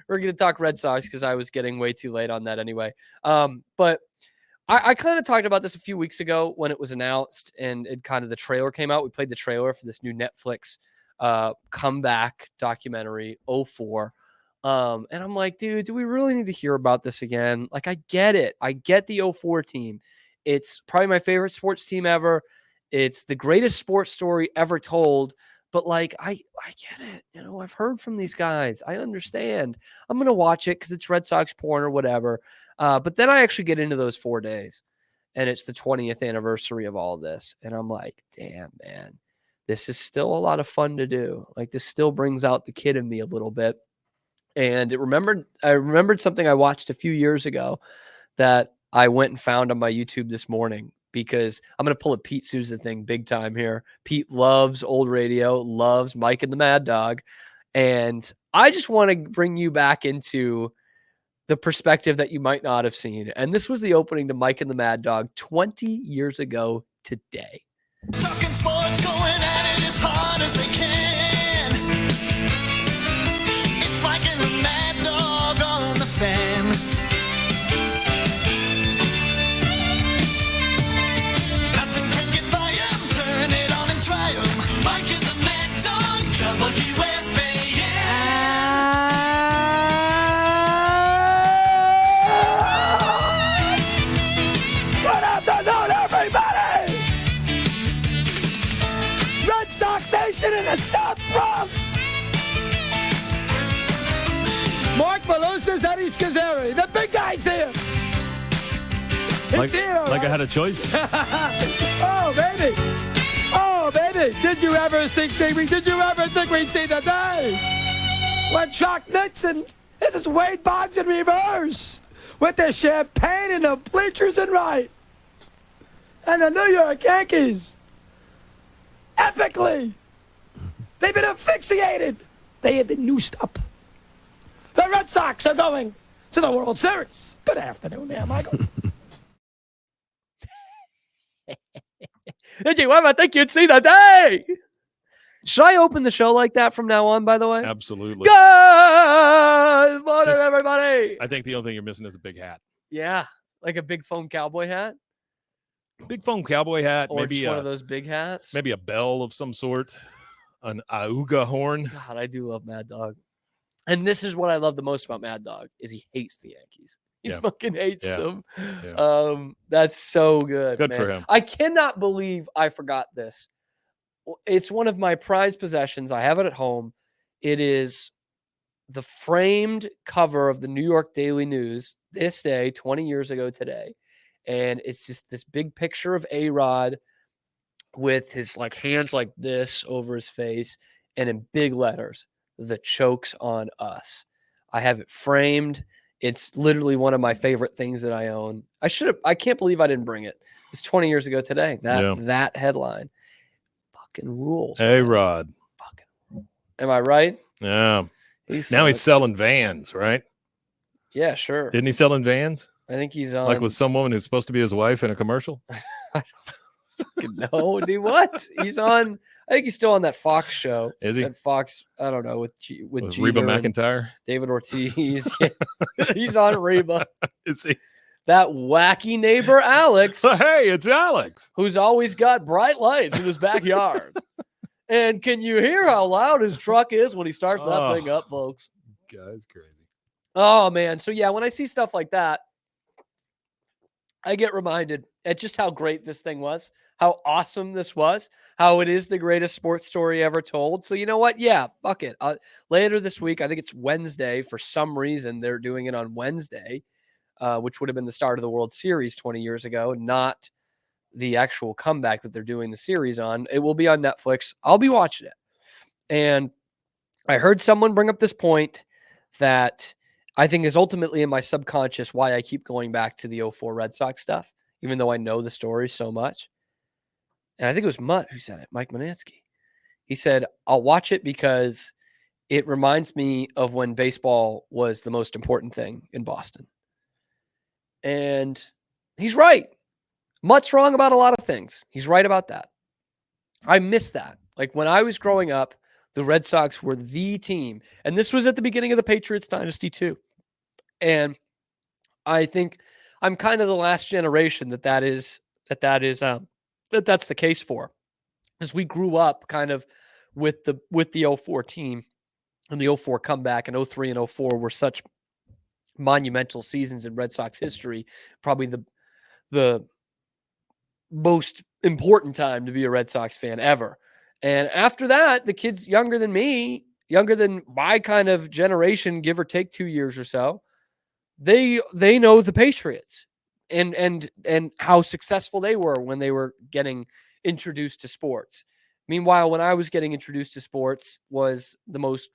we're going to talk Red Sox because I was getting way too late on that anyway. But I kind of talked about this a few weeks ago when it was announced and it kind of the trailer came out. We played the trailer for this new Netflix comeback documentary, 04. And I'm like, dude, do we really need to hear about this again? Like, I get it. I get the 04 team. It's probably my favorite sports team ever. It's the greatest sports story ever told. But like, I get it. You know, I've heard from these guys. I understand. I'm going to watch it because it's Red Sox porn or whatever. But then I actually get into those 4 days and it's the 20th anniversary of all this. And I'm like, damn, man, this is still a lot of fun to do. Like, this still brings out the kid in me a little bit. And I remembered something I watched a few years ago that I went and found on my YouTube this morning, because I'm going to pull a Pete Souza thing big time here. Pete loves old radio, loves Mike and the Mad Dog. And I just want to bring you back into the perspective that you might not have seen. And this was the opening to Mike and the Mad Dog 20 years ago today. Talking sports, going at it as hard as they can. It's like a Mad Dog on the fan. Nothing can get by 'em, turn it on and try 'em. Mike and the Mad Dog, WFAN. Good afternoon, everybody! Red Sox Nation in the South Bronx! Mark Malusis, Eddie Scazzeri, the big guy's here! It's here, Like I right? had a choice? Oh, baby! Oh, baby! Did you ever think we'd see the day when Chuck Nixon, this is Wade Boggs in reverse, with the champagne in the bleachers and right, and the New York Yankees, epically, they've been asphyxiated. They have been noosed up. The Red Sox are going to the World Series. Good afternoon there, Michael. Did you ever think you'd see the day? Should I open the show like that from now on, by the way? Absolutely. Good morning, everybody. I think the only thing you're missing is a big hat. Yeah, like a big foam cowboy hat. Big foam cowboy hat, Or maybe just one of those big hats. maybe a bell of some sort, an auga horn. God, I do love Mad Dog. And this is what I love the most about Mad Dog, is he hates the Yankees. He Yeah. fucking hates Yeah. them. Yeah. That's so good. Good man. for him. I cannot believe I forgot this. It's one of my prized possessions. I have it at home. It is the framed cover of the New York Daily News this day, 20 years ago today. And it's just this big picture of A-Rod with his like hands like this over his face, and in big letters, "The joke's on us." I have it framed. It's literally one of my favorite things that I own. I can't believe I didn't bring it. It's 20 years ago today. That headline fucking rules. Hey, man. Rod. Fucking. Am I right? Yeah. He's Selling vans, right? Yeah, sure. Didn't he selling vans? I think he's on. Like with some woman who's supposed to be his wife in a commercial? No, dude, what? He's on. I think he's still on that Fox show. Is he? At Fox, I don't know, with Reba Jeter and McEntire? David Ortiz. Yeah. He's on Reba. Is he? That wacky neighbor Alex, Hey, it's Alex. who's always got bright lights in his backyard. And can you hear how loud his truck is when he starts that thing up, folks? Guy's crazy. Oh, man. So, yeah, when I see stuff like that, I get reminded at just how great this thing was, how awesome this was, how it is the greatest sports story ever told. So, you know what? Yeah, fuck it. Later this week, I think it's Wednesday. For some reason, they're doing it on Wednesday, which would have been the start of the World Series 20 years ago, not the actual comeback that they're doing the series on. It will be on Netflix. I'll be watching it. And I heard someone bring up this point that I think is ultimately in my subconscious why I keep going back to the 04 Red Sox stuff, even though I know the story so much. And I think it was Mutt who said it, Mike Manansky. He said, I'll watch it because it reminds me of when baseball was the most important thing in Boston. And he's right. Mutt's wrong about a lot of things. He's right about that. I miss that. Like when I was growing up, The Red Sox were the team. And this was at the beginning of the Patriots dynasty too. And I think I'm kind of the last generation that's the case for. As we grew up kind of with the 04 team and the 04 comeback, and 03 and 04 were such monumental seasons in Red Sox history, probably the most important time to be a Red Sox fan ever. And after that, the kids younger than me, younger than my kind of generation, give or take 2 years or so, they know the Patriots and how successful they were when they were getting introduced to sports. Meanwhile, when I was getting introduced to sports was the most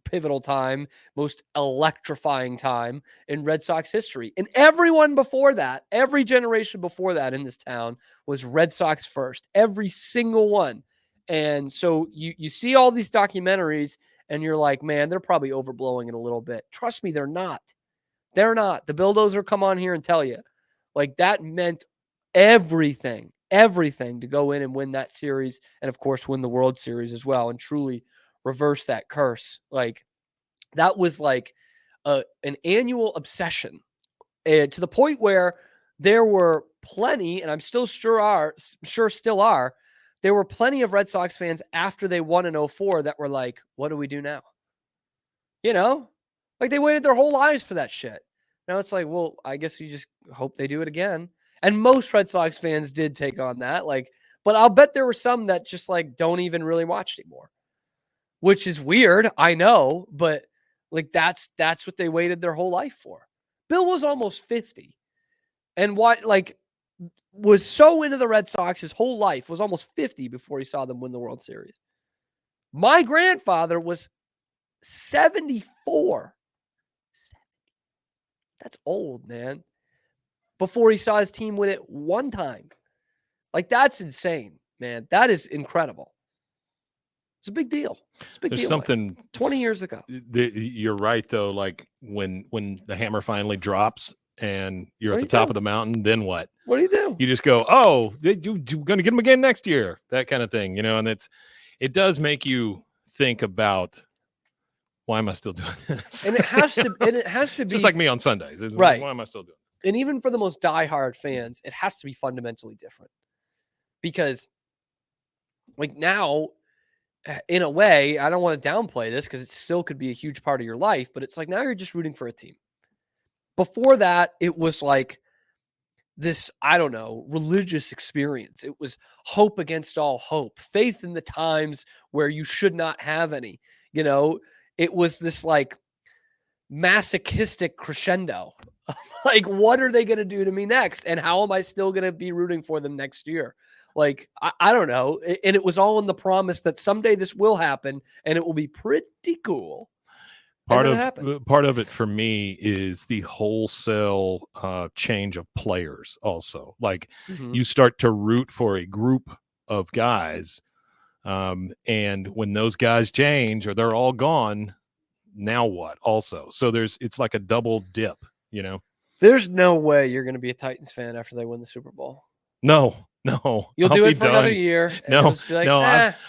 pivotal time, most electrifying time in Red Sox history. And everyone before that, every generation before that in this town was Red Sox first, every single one. And so you see all these documentaries and you're like, man, they're probably overblowing it a little bit. Trust me, they're not. They're not. The Bulldozer come on here and tell you, like, that meant everything to go in and win that series. And of course, win the World Series as well and truly reverse that curse. Like, that was like an annual obsession, to the point where there were plenty, and I'm still still are, there were plenty of Red Sox fans after they won in 04 that were like, what do we do now? You know, like, they waited their whole lives for that shit. Now it's like, well, I guess you just hope they do it again. And most Red Sox fans did take on that. Like, but I'll bet there were some that just like don't even really watch anymore, which is weird. I know, but like, that's what they waited their whole life for. Bill was almost 50 and was so into the Red Sox his whole life, was almost 50 before he saw them win the World Series. My grandfather was 74. That's old, man. Before he saw his team win it one time. Like, that's insane, man. That is incredible. It's a big deal. It's a big There's deal. something 20 years ago. You're right, though. Like, when the hammer finally drops and you're What at do the you top do? of the mountain, then what? What do you do? You just go, oh, you're going to get them again next year, that kind of thing, and it does make you think about, why am I still doing this? And it has to be just like me on Sundays. It's right. Why am I still doing And even for the most diehard fans, it has to be fundamentally different. Because, like, now, in a way, I don't want to downplay this because it still could be a huge part of your life, but it's like, now you're just rooting for a team. Before that, it was like this, I don't know, religious experience. It was hope against all hope, faith in the times where you should not have any. It was this like masochistic crescendo. Like, what are they going to do to me next? And how am I still going to be rooting for them next year? Like, I don't know. And it was all in the promise that someday this will happen and it will be pretty cool. Part of it for me is the wholesale change of players also. Like, you start to root for a group of guys, and when those guys change or they're all gone, now what also? So it's like a double dip, There's no way you're going to be a Titans fan after they win the Super Bowl. No. You'll do it for another year. And No, just be like, no.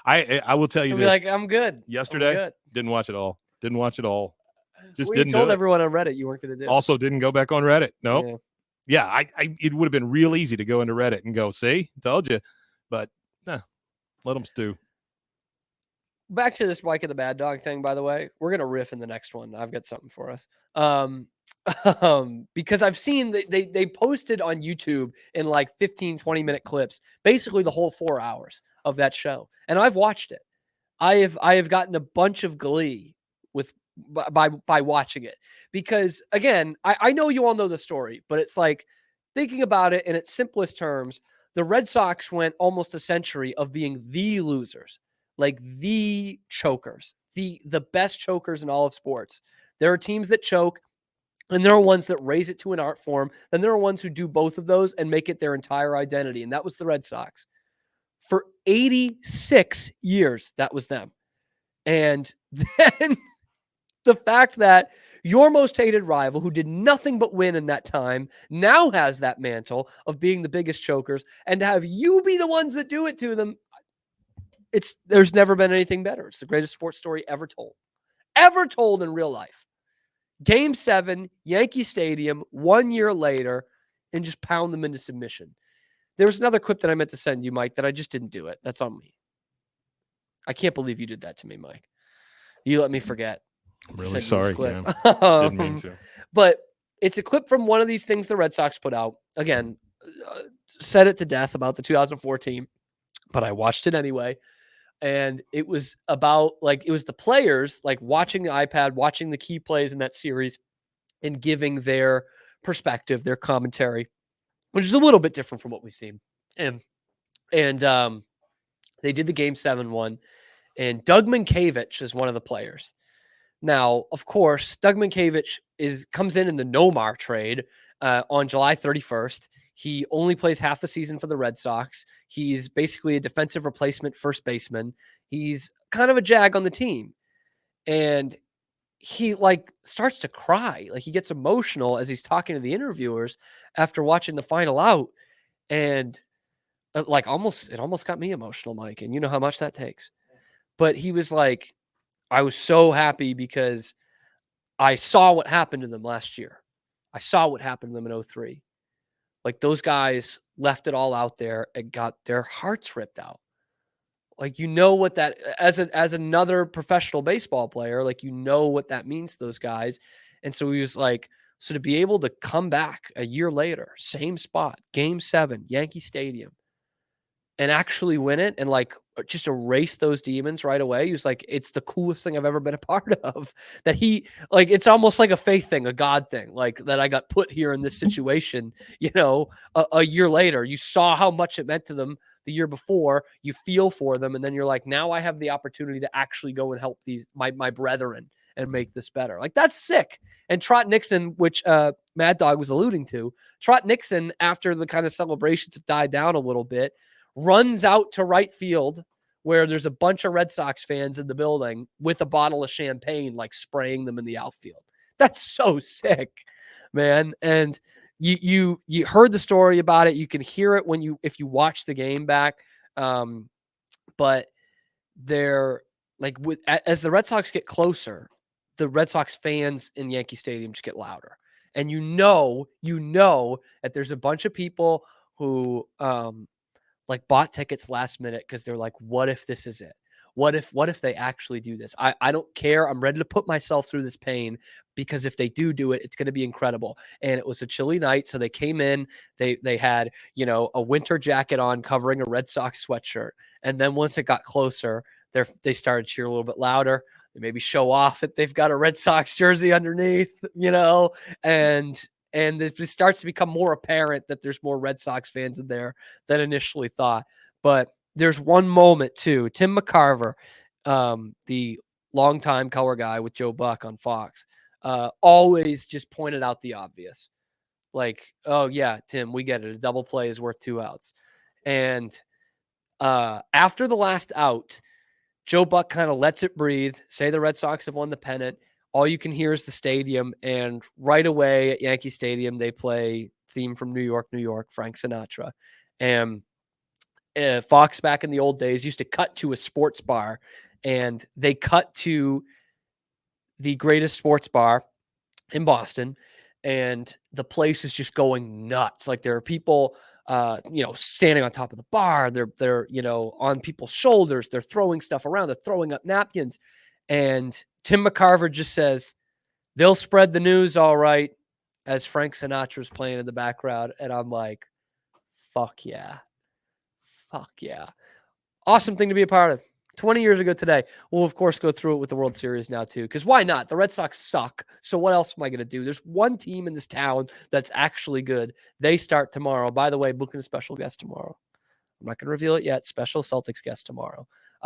I will tell you I'll this. be like, I'm good. Yesterday, didn't watch it all. Just Well, didn't. You told everyone on Reddit you weren't going to do it. Also, didn't go back on Reddit. Nope. Yeah, it would have been real easy to go into Reddit and go, see, told you, but let them stew. Back to this Mike and the Mad Dog thing, by the way, we're going to riff in the next one. I've got something for us. Because I've seen they posted on YouTube in like 15, 20-minute clips, basically the whole 4 hours of that show. And I've watched it. I have gotten a bunch of glee by watching it, because again, I know you all know the story, but it's like, thinking about it in its simplest terms, the Red Sox went almost a century of being the losers, like the chokers, the best chokers in all of sports. There are teams that choke, and there are ones that raise it to an art form. Then there are ones who do both of those and make it their entire identity. And that was the Red Sox. For 86 years, that was them. And then the fact that your most hated rival, who did nothing but win in that time, now has that mantle of being the biggest chokers, and to have you be the ones that do it to them, there's never been anything better. It's the greatest sports story ever told in real life. Game 7, Yankee Stadium, 1 year later, and just pound them into submission. There was another clip that I meant to send you, Mike, that I just didn't do it. That's on me. I can't believe you did that to me, Mike. You let me forget. I'm really sorry. Yeah. Didn't mean to. But it's a clip from one of these things the Red Sox put out. Again, said it to death about the 2004 team, but I watched it anyway. And it was about it was the players watching the iPad, watching the key plays in that series and giving their perspective, their commentary, which is a little bit different from what we've seen. And they did the Game 7 one, and Doug Mankiewicz is one of the players. Now, of course, Doug Mankiewicz comes in the Nomar trade on July 31st. He only plays half the season for the Red Sox. He's basically a defensive replacement first baseman. He's kind of a jag on the team. And he starts to cry. He gets emotional as he's talking to the interviewers after watching the final out. And it almost got me emotional, Mike. And you know how much that takes. But he was like, I was so happy because I saw what happened to them last year. I saw what happened to them in 2003. Those guys left it all out there and got their hearts ripped out. What that, as another professional baseball player, what that means to those guys. And so he was so to be able to come back a year later, same spot, Game 7, Yankee Stadium, and actually win it and just erase those demons right away. He was it's the coolest thing I've ever been a part of. That he it's almost like a faith thing, a God thing, that I got put here in this situation, a year later. You saw how much it meant to them the year before, you feel for them, and then you're now I have the opportunity to actually go and help my brethren and make this better. That's sick. And Trot Nixon, which Mad Dog was alluding to, Trot Nixon, after the kind of celebrations have died down a little bit, runs out to right field where there's a bunch of Red Sox fans in the building with a bottle of champagne, spraying them in the outfield. That's so sick, man. And you heard the story about it. You can hear it if you watch the game back. But they're as the Red Sox get closer, the Red Sox fans in Yankee Stadium just get louder. And you know that there's a bunch of people who, bought tickets last minute because they're what if this is it? What if they actually do this? I don't care. I'm ready to put myself through this pain because if they do it, it's going to be incredible. And it was a chilly night. So they came in, they had, a winter jacket on covering a Red Sox sweatshirt. And then once it got closer, they started cheering a little bit louder. They maybe show off that they've got a Red Sox jersey underneath, and it starts to become more apparent that there's more Red Sox fans in there than initially thought. But there's one moment too. Tim McCarver, the longtime color guy with Joe Buck on Fox, always just pointed out the obvious. Oh yeah, Tim, we get it. A double play is worth 2 outs. And after the last out, Joe Buck kind of lets it breathe, say the Red Sox have won the pennant. All you can hear is the stadium, and right away at Yankee Stadium, they play theme from New York, New York, Frank Sinatra. And Fox back in the old days used to cut to a sports bar, and they cut to the greatest sports bar in Boston, and the place is just going nuts. There are people, standing on top of the bar. They're on people's shoulders. They're throwing stuff around. They're throwing up napkins. And Tim McCarver just says, they'll spread the news all right, as Frank Sinatra's playing in the background. And I'm like, fuck yeah. Fuck yeah. Awesome thing to be a part of. 20 years ago today. We'll, of course, go through it with the World Series now, too. Because why not? The Red Sox suck. So what else am I going to do? There's one team in this town that's actually good. They start tomorrow. By the way, booking a special guest tomorrow. I'm not going to reveal it yet. Special Celtics guest tomorrow.